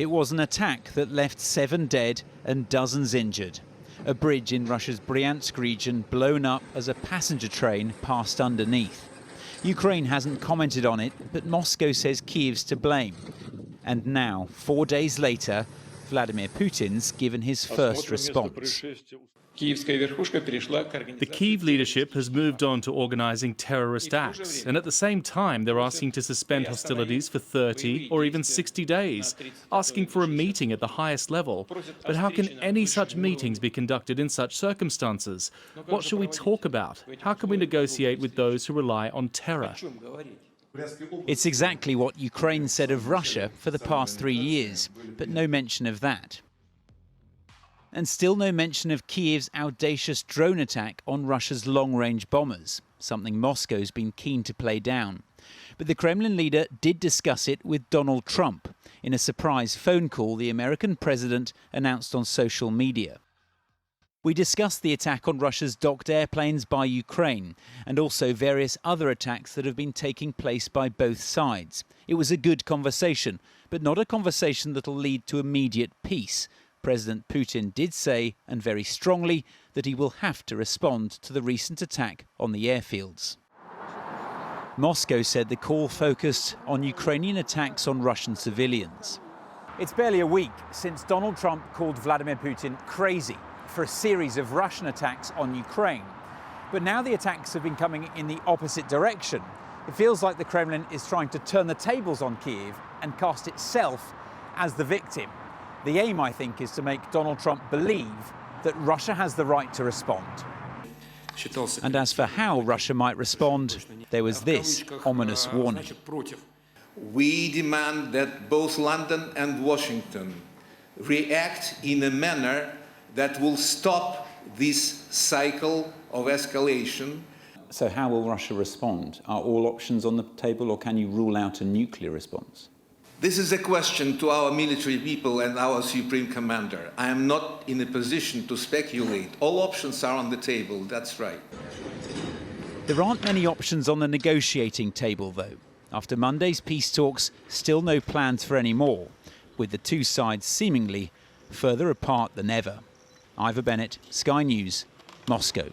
It was an attack that left 7 dead and dozens injured. A bridge in Russia's Bryansk region blown up as a passenger train passed underneath. Ukraine hasn't commented on it, but Moscow says Kyiv's to blame. And now, 4 days later, Vladimir Putin's given his first response. The Kyiv leadership has moved on to organising terrorist acts, and at the same time they're asking to suspend hostilities for 30 or even 60 days, asking for a meeting at the highest level. But how can any such meetings be conducted in such circumstances? What should we talk about? How can we negotiate with those who rely on terror? It's exactly what Ukraine said of Russia for the past 3 years, but no mention of that. And still no mention of Kyiv's audacious drone attack on Russia's long-range bombers, something Moscow's been keen to play down. But the Kremlin leader did discuss it with Donald Trump in a surprise phone call the American president announced on social media. We discussed the attack on Russia's docked airplanes by Ukraine and also various other attacks that have been taking place by both sides. It was a good conversation, but not a conversation that'll lead to immediate peace. President Putin did say, and very strongly, that he will have to respond to the recent attack on the airfields. Moscow said the call focused on Ukrainian attacks on Russian civilians. It's barely a week since Donald Trump called Vladimir Putin crazy for a series of Russian attacks on Ukraine. But now the attacks have been coming in the opposite direction. It feels like the Kremlin is trying to turn the tables on Kyiv and cast itself as the victim. The aim, I think, is to make Donald Trump believe that Russia has the right to respond. And as for how Russia might respond, there was this ominous warning. We demand that both London and Washington react in a manner that will stop this cycle of escalation. So how will Russia respond? Are all options on the table, or can you rule out a nuclear response? This is a question to our military people and our Supreme Commander. I am not in a position to speculate. All options are on the table, that's right. There aren't many options on the negotiating table, though. After Monday's peace talks, still no plans for any more, with the two sides seemingly further apart than ever. Ivor Bennett, Sky News, Moscow.